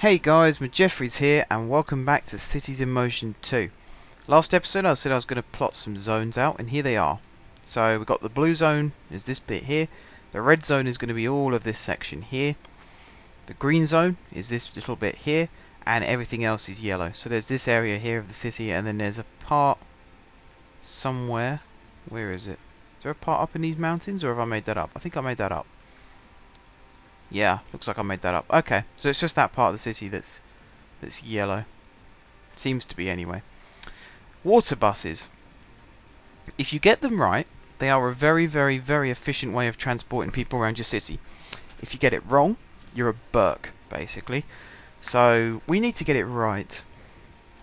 Hey guys, Jeffries here and welcome back to Cities in Motion 2. Last episode I said I was going to plot some zones out and here they are. So we've got the blue zone is this bit here, the red zone is going to be all of this section here, the green zone is this little bit here, and everything else is yellow. So there's this area here of the city and then there's a part somewhere. Where is it? Is there a part up in these mountains or have I made that up? I think I made that up. Yeah, looks like I made that up. Okay, so it's just that part of the city that's yellow. Seems to be anyway. Water buses. If you get them right, they are a very, very, very efficient way of transporting people around your city. If you get it wrong, you're a Burke, basically. So we need to get it right.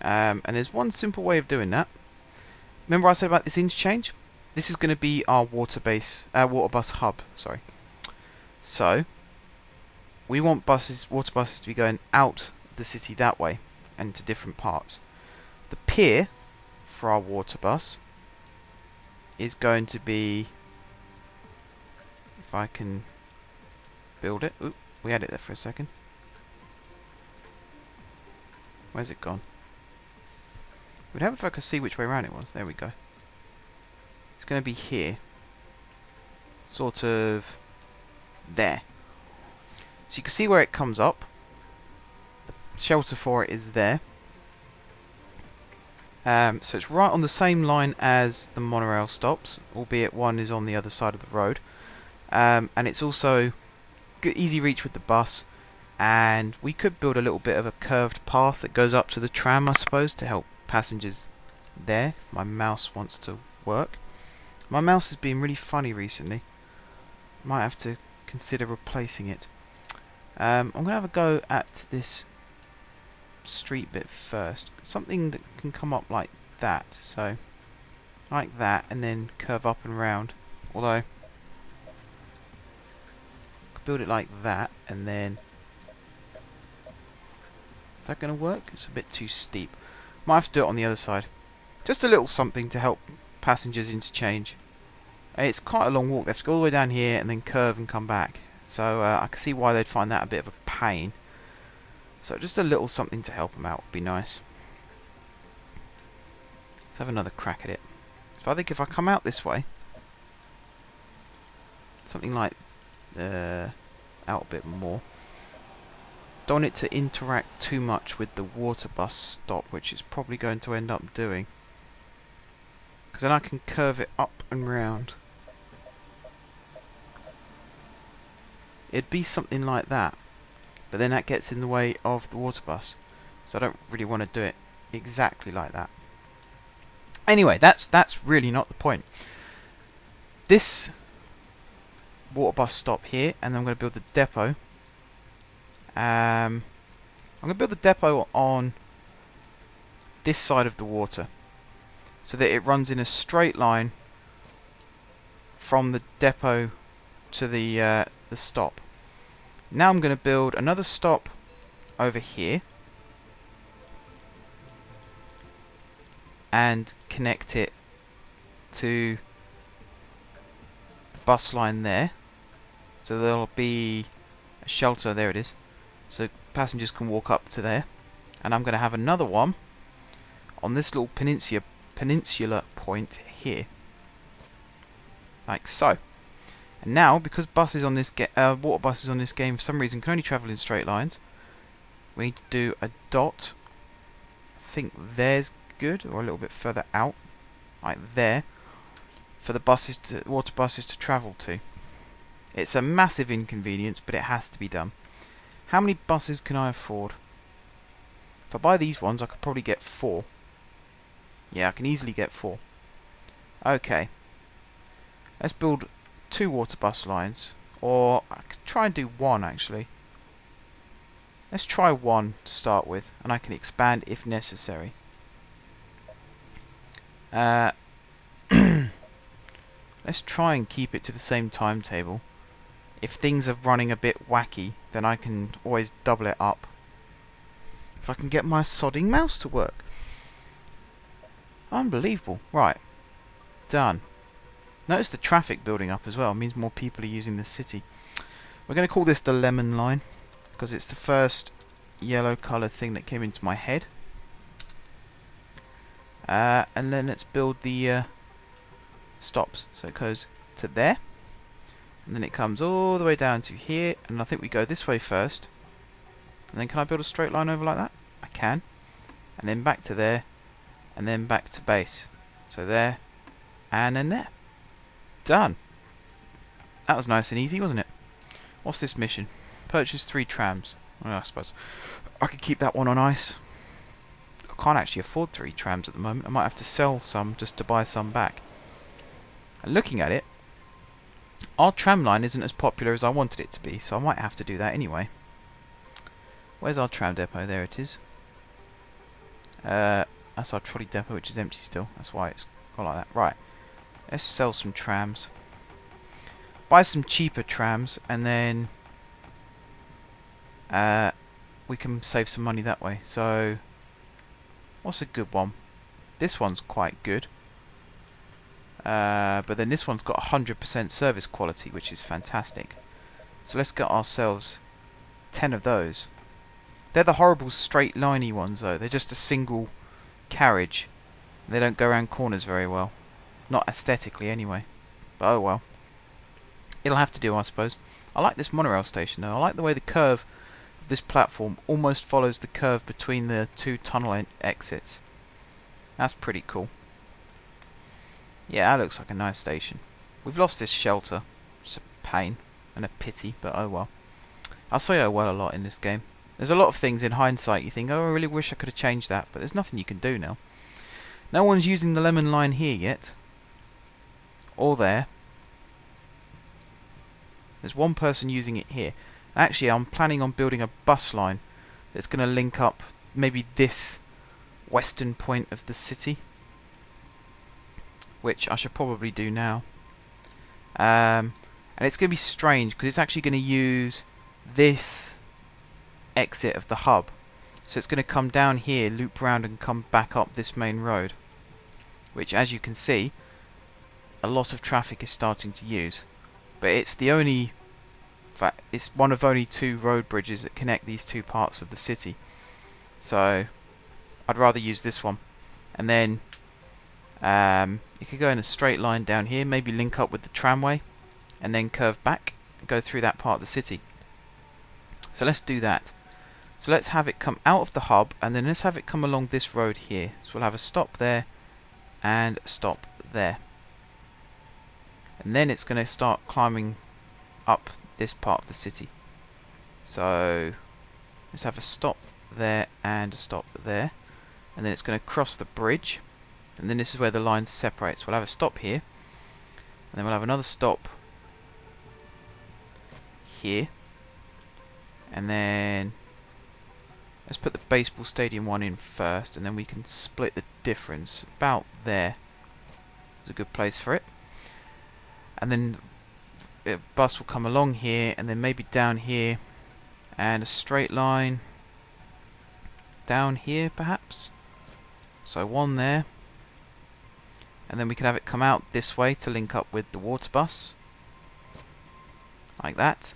And there's one simple way of doing that. Remember I said about this interchange? This is going to be our water bus hub. Sorry. So we want water buses to be going out of the city that way and to different parts. The pier for our water bus is going to be, if I can build it. Oop, we had it there for a second. Where's it gone? We'd have it if I could see which way around it was. There we go. It's going to be here. Sort of there. So you can see where it comes up. The shelter for it is there. So it's right on the same line as the monorail stops, albeit one is on the other side of the road. And it's also good, easy reach with the bus. And we could build a little bit of a curved path that goes up to the tram, I suppose, to help passengers there. My mouse wants to work. My mouse has been really funny recently. Might have to consider replacing it. I'm going to have a go at this street bit first. Something that can come up like that. So, like that, and then curve up and round. Although, I could build it like that, and then... Is that going to work? It's a bit too steep. Might have to do it on the other side. Just a little something to help passengers interchange. It's quite a long walk. They have to go all the way down here and then curve and come back. So I can see why they'd find that a bit of a pain. So just a little something to help them out would be nice. Let's have another crack at it. So I think if I come out this way, something like out a bit more. Don't want it to interact too much with the water bus stop, which it's probably going to end up doing. Because then I can curve it up and round. It'd be something like that, but then that gets in the way of the water bus, so I don't really want to do it exactly like that. Anyway, that's really not the point. This water bus stop here, and then I'm going to build the depot. I'm going to build the depot on this side of the water, so that it runs in a straight line from the depot to the stop. Now I'm going to build another stop over here and connect it to the bus line there. So there'll be a shelter, there it is, so passengers can walk up to there. And I'm going to have another one on this little peninsula point here, like so. And now, because buses on this water buses on this game for some reason can only travel in straight lines, we need to do a dot. I think there's good, or a little bit further out, like there, for the water buses to travel to. It's a massive inconvenience, but it has to be done. How many buses can I afford? If I buy these ones, I could probably get 4. Yeah, I can easily get 4. Okay. Let's build 2 water bus lines, or I could try and do 1 actually. Let's try 1 to start with, and I can expand if necessary. Let's try and keep it to the same timetable. If things are running a bit wacky, then I can always double it up. If I can get my sodding mouse to work. Unbelievable. Right. Done. Notice the traffic building up as well. It means more people are using the city. We're going to call this the Lemon Line, because it's the first yellow coloured thing that came into my head. And then let's build the stops. So it goes to there, and then it comes all the way down to here, and I think we go this way first. And then can I build a straight line over like that? I can. And then back to there, and then back to base. So there, and then there. Done. That was nice and easy, wasn't it? What's this mission? Purchase 3 trams. Well, I suppose I could keep that one on ice. I can't actually afford 3 trams at the moment. I might have to sell some just to buy some back. And looking at it, our tram line isn't as popular as I wanted it to be, so I might have to do that anyway. Where's our tram depot? There it is. That's our trolley depot, which is empty still. That's why it's got like that. Right. Let's sell some trams. Buy some cheaper trams, and then we can save some money that way. So, what's a good one? This one's quite good. But then this one's got 100% service quality, which is fantastic. So let's get ourselves 10 of those. They're the horrible straight liney ones though. They're just a single carriage. They don't go around corners very well. Not aesthetically anyway. But oh well. It'll have to do, I suppose. I like this monorail station though. I like the way the curve of this platform almost follows the curve between the 2 tunnel exits. That's pretty cool. Yeah, that looks like a nice station. We've lost this shelter. It's a pain and a pity, but oh well. I'll say oh well a lot in this game. There's a lot of things in hindsight you think, oh I really wish I could have changed that, but there's nothing you can do now. No one's using the lemon line here yet. Or there. There's one person using it here. Actually, I'm planning on building a bus line that's going to link up maybe this western point of the city, which I should probably do now. And it's going to be strange because it's actually going to use this exit of the hub. So it's going to come down here, loop round and come back up this main road, which as you can see a lot of traffic is starting to use. But it's the only, in fact, it's one of only 2 road bridges that connect these 2 parts of the city. So I'd rather use this one. And then you could go in a straight line down here, maybe link up with the tramway, and then curve back and go through that part of the city. So let's do that. So let's have it come out of the hub, and then let's have it come along this road here. So we'll have a stop there, and a stop there. And then it's going to start climbing up this part of the city. So let's have a stop there and a stop there. And then it's going to cross the bridge. And then this is where the line separates. We'll have a stop here. And then we'll have another stop here. And then let's put the baseball stadium one in first. And then we can split the difference about there. It's a good place for it. And then a bus will come along here, and then maybe down here, and a straight line down here perhaps. So one there, and then we can have it come out this way to link up with the water bus, like that.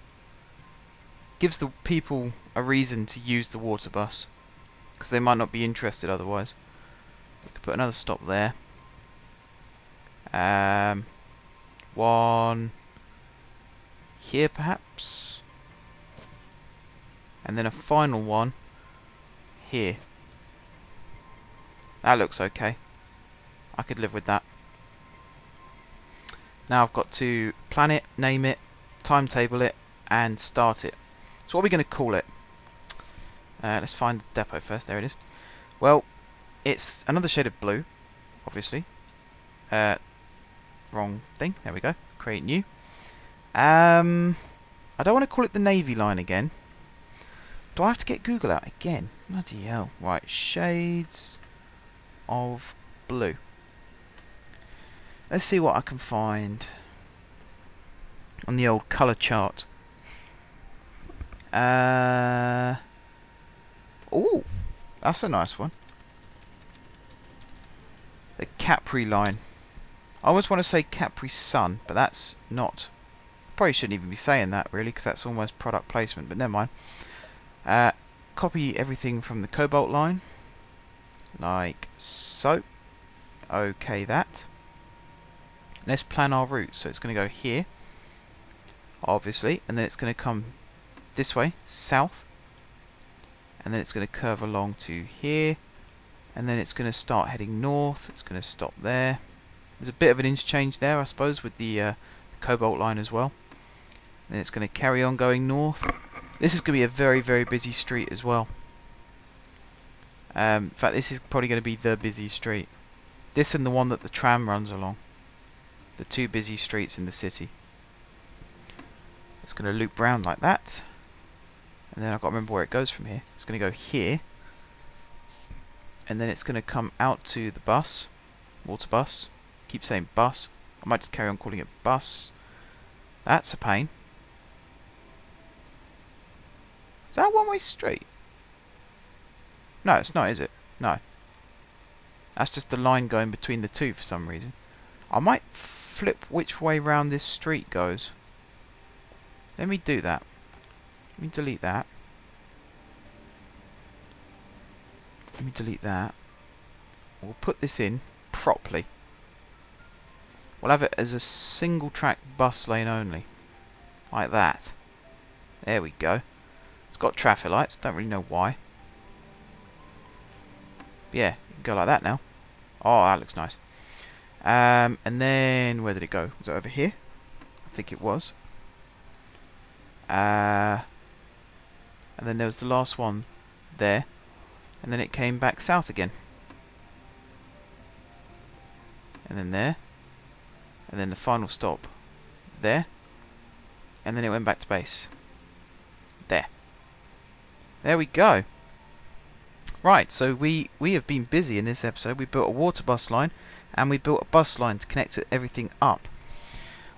Gives the people a reason to use the water bus, because they might not be interested otherwise. We could put another stop there. One here perhaps, and then a final one here. That looks okay. I could live with that. Now I've got to plan it, name it, timetable it, and start it. So what are we going to call it? Let's find the depot first. There it is. Well, it's another shade of blue, obviously. Wrong thing. There we go. Create new. I don't want to call it the Navy line again. Do I have to get Google out again? Bloody hell. Right, shades of blue. Let's see what I can find on the old colour chart. Ooh, that's a nice one. The Capri line. I always want to say Capri Sun, but that's not. Probably shouldn't even be saying that really, because that's almost product placement. But never mind. copy everything from the cobalt line, like so. Okay, that. Let's plan our route. So it's going to go here, obviously, and then it's going to come this way, south, and then it's going to curve along to here, and then it's going to start heading north. It's going to stop there. There's a bit of an interchange there, I suppose, with the cobalt line as well. Then it's going to carry on going north. This is going to be a very, very busy street as well. In fact, this is probably going to be the busy street. This and the one that the tram runs along. The two busy streets in the city. It's going to loop round like that. And then I've got to remember where it goes from here. It's going to go here. And then it's going to come out to the bus. Water bus. Keep saying bus. I might just carry on calling it bus. That's a pain. Is that a one-way street? No, it's not, is it? No. That's just the line going between the two for some reason. I might flip which way round this street goes. Let me do that. Let me delete that. Let me delete that. We'll put this in properly. We'll have it as a single track bus lane only. Like that. There we go. It's got traffic lights, don't really know why. But yeah, you can go like that now. Oh, that looks nice. And then, where did it go? Was it over here? I think it was. And then there was the last one there. And then it came back south again. And then there. And then the final stop there. And then it went back to base. There. There we go. Right, so we have been busy in this episode. We built a water bus line and we built a bus line to connect everything up.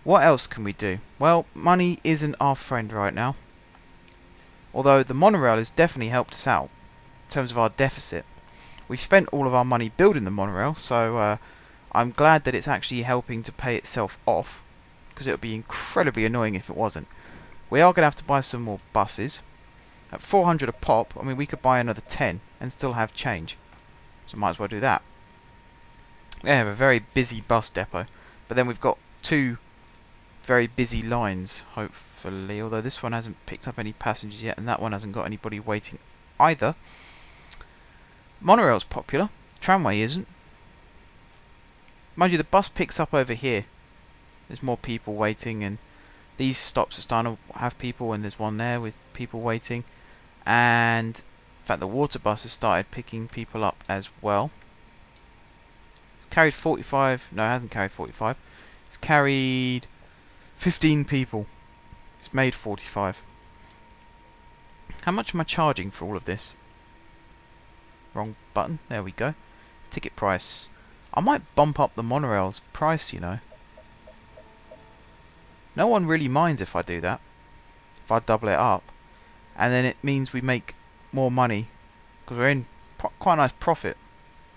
What else can we do? Well, money isn't our friend right now. Although the monorail has definitely helped us out in terms of our deficit. We've spent all of our money building the monorail, so I'm glad that it's actually helping to pay itself off, because it would be incredibly annoying if it wasn't. We are going to have to buy some more buses. At 400 a pop, I mean, we could buy another 10 and still have change. So might as well do that. We have a very busy bus depot. But then we've got two very busy lines, hopefully. Although this one hasn't picked up any passengers yet, and that one hasn't got anybody waiting either. Monorail's popular. Tramway isn't. Mind you, the bus picks up over here. There's more people waiting, and these stops are starting to have people, and there's one there with people waiting. And in fact, the water bus has started picking people up as well. It's carried 45. No, it hasn't carried 45. It's carried 15 people. It's made 45. How much am I charging for all of this? Wrong button. There we go. Ticket price. I might bump up the monorail's price, you know. No one really minds if I do that. If I double it up. And then it means we make more money. Because we're in quite a nice profit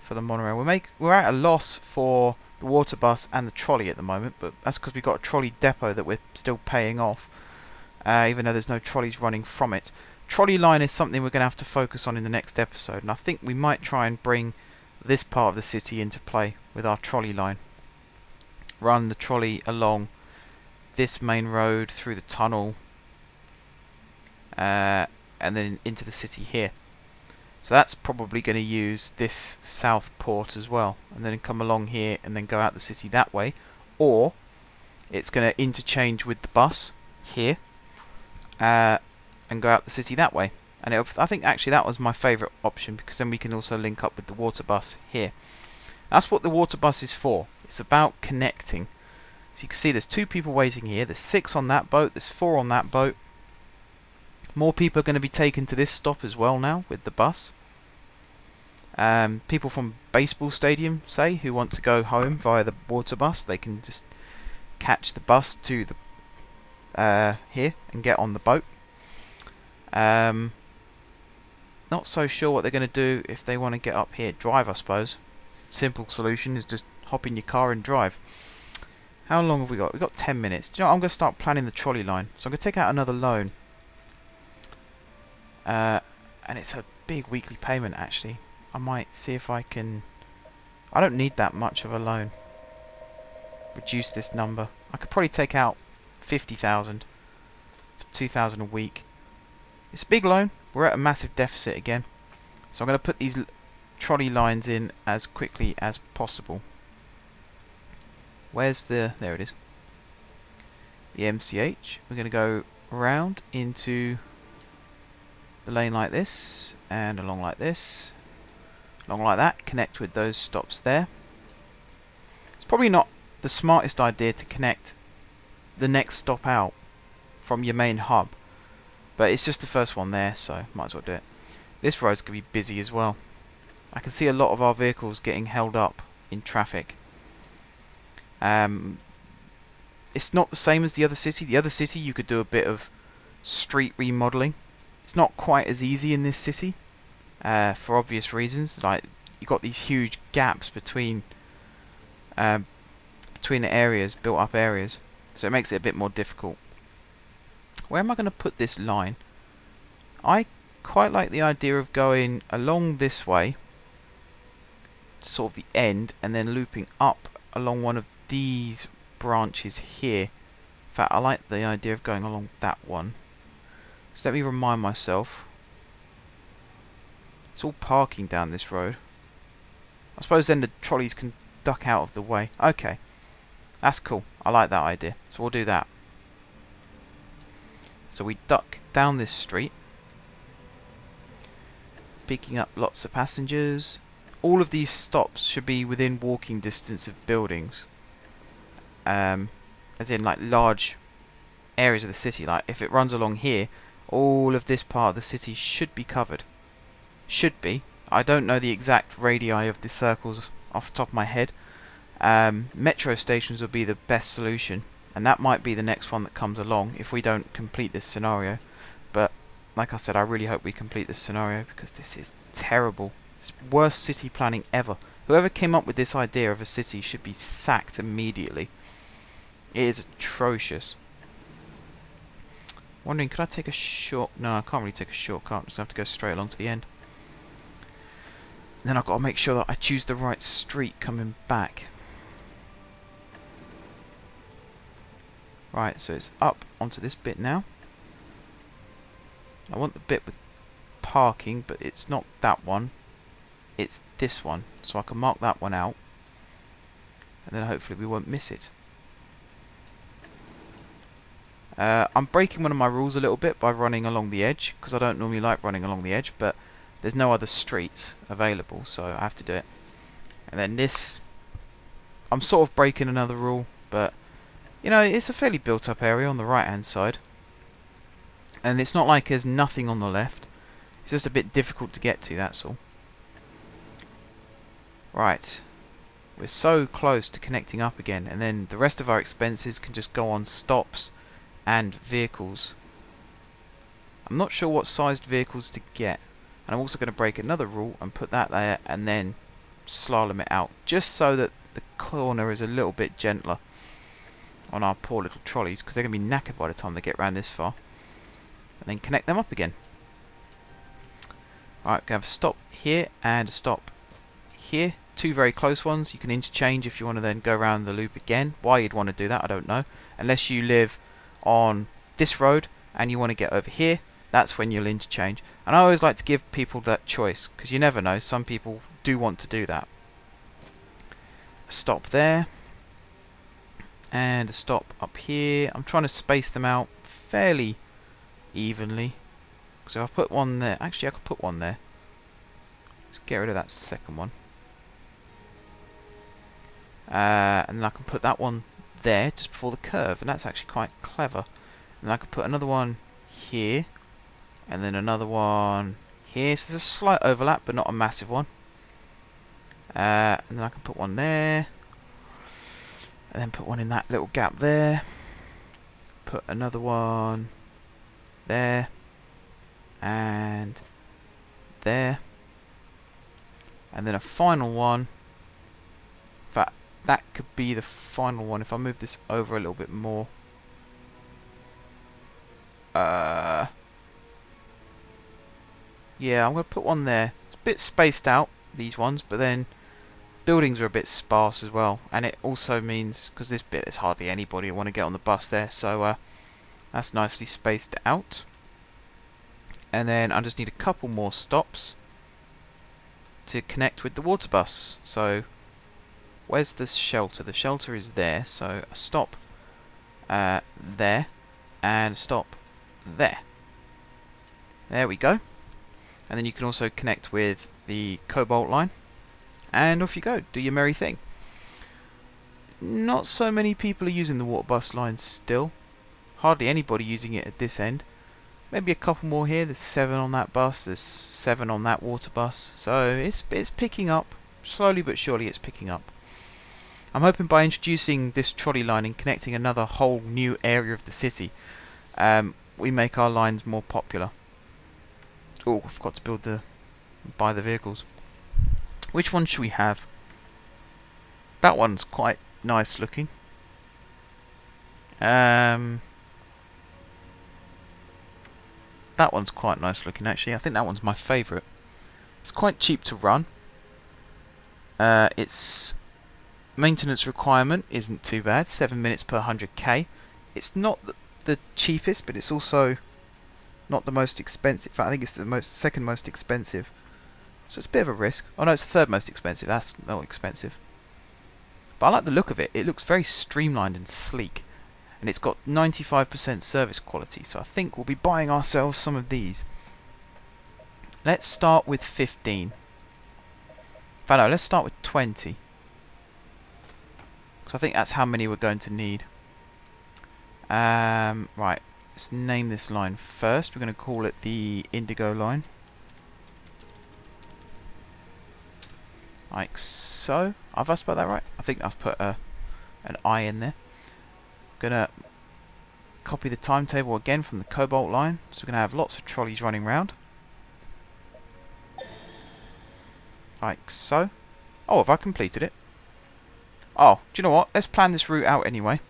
for the monorail. We're at a loss for the water bus and the trolley at the moment. But that's because we've got a trolley depot that we're still paying off. Even though there's no trolleys running from it. Trolley line is something we're going to have to focus on in the next episode. And I think we might try and bring this part of the city into play with our trolley line. Run the trolley along this main road through the tunnel and then into the city here. So that's probably going to use this south port as well, and then come along here and then go out the city that way, or it's going to interchange with the bus here and go out the city that way. And I think actually that was my favourite option, because then we can also link up with the water bus here. That's what the water bus is for. It's about connecting. So you can see there's 2 people waiting here. There's 6 on that boat. There's 4 on that boat. More people are going to be taken to this stop as well now with the bus. People from baseball stadium, say, who want to go home via the water bus, they can just catch the bus to the here and get on the boat. Not so sure what they're going to do if they want to get up here. Drive, I suppose. Simple solution is just hop in your car and drive. How long have we got? We've got 10 minutes. Do you know what? I'm going to start planning the trolley line. So I'm going to take out another loan. and it's a big weekly payment actually. I might see if I can... I don't need that much of a loan. Reduce this number. I could probably take out 50,000 for 2,000 a week. It's a big loan. We're at a massive deficit again. So I'm going to put these trolley lines in as quickly as possible. Where's the... there it is. The MCH. We're going to go round into the lane like this, and along like this, along like that, connect with those stops there. It's probably not the smartest idea to connect the next stop out from your main hub, but it's just the first one there, so might as well do it. This road's going to be busy as well. I can see a lot of our vehicles getting held up in traffic. It's not the same as the other city. The other city you could do a bit of street remodeling. It's not quite as easy in this city, for obvious reasons. Like, you've got these huge gaps between the areas, built up areas, so it makes it a bit more difficult. Where am I going to put this line? I quite like the idea of going along this way, sort of the end, and then looping up along one of these branches here. In fact, I like the idea of going along that one. So let me remind myself. It's all parking down this road. I suppose then the trolleys can duck out of the way. Okay, that's cool. I like that idea. So we'll do that. So we duck down this street, picking up lots of passengers. All of these stops should be within walking distance of buildings. As in like large areas of the city. Like if it runs along here, all of this part of the city should be covered. Should be. I don't know the exact radii of the circles off the top of my head. Metro stations would be the best solution, and that might be the next one that comes along if we don't complete this scenario. But like I said, I really hope we complete this scenario, because this is terrible. It's worst city planning ever. Whoever came up with this idea of a city should be sacked immediately. It is atrocious. Wondering, could I take a short... No, I can't really take a shortcut. I just have to go straight along to the end. Then I've got to make sure that I choose the right street coming back. Right, so it's up onto this bit now. I want the bit with parking, but it's not that one. It's this one. So I can mark that one out. And then hopefully we won't miss it. I'm breaking one of my rules a little bit by running along the edge, because I don't normally like running along the edge, but there's no other streets available, so I have to do it. And then this, I'm sort of breaking another rule, but you know, it's a fairly built up area on the right hand side, and it's not like there's nothing on the left. It's just a bit difficult to get to, that's all. Right, we're so close to connecting up again, and then the rest of our expenses can just go on stops and vehicles. I'm not sure what sized vehicles to get, and I'm also going to break another rule and put that there and then slalom it out, just so that the corner is a little bit gentler on our poor little trolleys, because they're going to be knackered by the time they get round this far. And then connect them up again. Alright, going to have a stop here and a stop here. Two very close ones. You can interchange if you want to then go around the loop again. Why you'd want to do that, I don't know. Unless you live on this road and you want to get over here, that's when you'll interchange. And I always like to give people that choice, because you never know, some people do want to do that. A stop there, and a stop up here. I'm trying to space them out fairly evenly. So I'll put one there. Actually, I could put one there. Let's get rid of that second one. And then I can put that one there just before the curve, and that's actually quite clever. And then I could put another one here, and then another one here. So there's a slight overlap, but not a massive one. And then I can put one there, and then put one in that little gap there. Put another one there, and there, and then a final one. In fact, that could be the final one if I move this over a little bit more. Yeah, I'm going to put one there. It's a bit spaced out, these ones, but then buildings are a bit sparse as well. And it also means, because this bit there's hardly anybody who want to get on the bus there, so that's nicely spaced out. And then I just need a couple more stops to connect with the water bus. So where's the shelter? The shelter is there, so a stop there and a stop there. There we go. And then you can also connect with the cobalt line, and off you go, do your merry thing. Not so many people are using the water bus line still. Hardly anybody using it at this end. Maybe a couple more here. There's 7 on that bus, there's 7 on that water bus. So it's picking up. Slowly but surely it's picking up. I'm hoping by introducing this trolley line and connecting another whole new area of the city, we make our lines more popular. Oh, I forgot to buy the vehicles. Which one should we have? That one's quite nice looking. That one's quite nice looking actually. I think that one's my favourite. It's quite cheap to run. Its maintenance requirement isn't too bad. 7 minutes per 100k. It's not the cheapest, but it's also not the most expensive. In fact, I think it's the second most expensive. So it's a bit of a risk. Oh no, it's the third most expensive. That's not expensive. But I like the look of it. It looks very streamlined and sleek. And it's got 95% service quality. So I think we'll be buying ourselves some of these. Let's start with 15. In fact, no, let's start with 20. Because I think that's how many we're going to need. Right. Let's name this line first. We're going to call it the Indigo line. Like so. Have I spelled that right? I think I've put an I in there. I'm going to copy the timetable again from the Cobalt line. So we're going to have lots of trolleys running around. Like so. Oh, have I completed it? Oh, do you know what? Let's plan this route out anyway.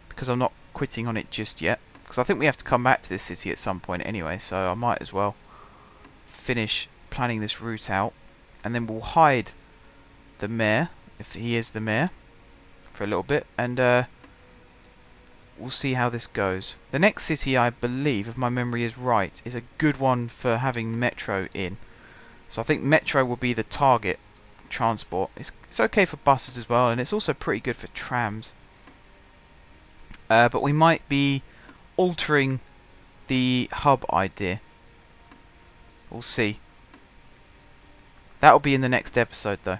Because I'm not quitting on it just yet. Because I think we have to come back to this city at some point anyway. So I might as well finish planning this route out. And then we'll hide the mayor, if he is the mayor, for a little bit. And we'll see how this goes. The next city, I believe, if my memory is right, is a good one for having metro in. So I think metro will be the target transport. It's okay for buses as well, and it's also pretty good for trams. But we might be altering the hub idea. We'll see. That'll be in the next episode though.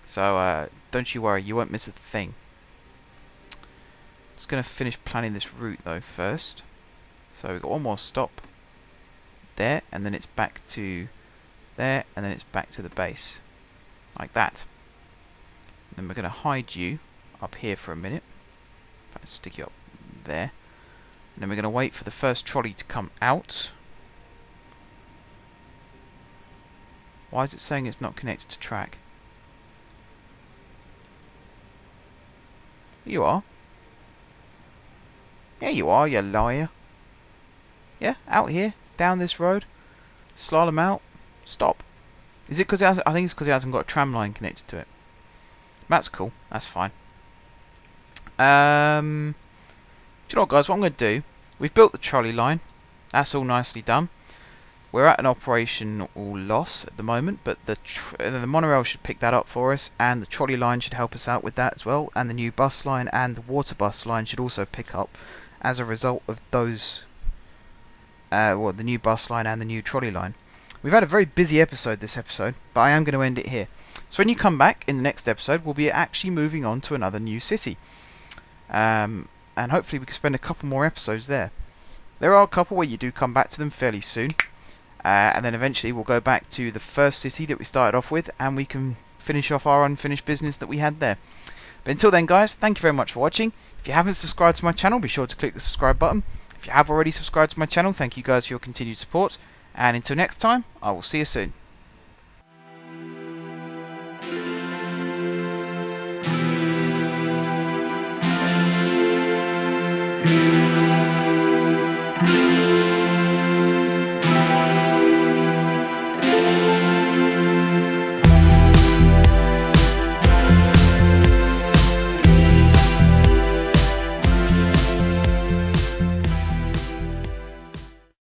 So don't you worry, you won't miss a thing. Just going to finish planning this route though first. So we've got one more stop there, and then it's back to there, and then it's back to the base. Like that. And then we're going to hide you up here for a minute. If I can stick you up there. And then we're going to wait for the first trolley to come out. Why is it saying it's not connected to track? You are. Yeah, you are, you liar. Yeah, out here, down this road. Slalom out. Stop. Is it because I think it's because it hasn't got a tram line connected to it. That's cool. That's fine. Do you know what, guys? What I'm going to do? We've built the trolley line. That's all nicely done. We're at an operational loss at the moment, but the monorail should pick that up for us, and the trolley line should help us out with that as well, and the new bus line and the water bus line should also pick up as a result of those, well, the new bus line and the new trolley line. We've had a very busy episode this episode, but I am going to end it here. So when you come back in the next episode, we'll be actually moving on to another new city. And hopefully we can spend a couple more episodes there. There are a couple where you do come back to them fairly soon. And then eventually we'll go back to the first city that we started off with, and we can finish off our unfinished business that we had there. But until then, guys, thank you very much for watching. If you haven't subscribed to my channel, be sure to click the subscribe button. If you have already subscribed to my channel, thank you guys for your continued support. And until next time, I will see you soon.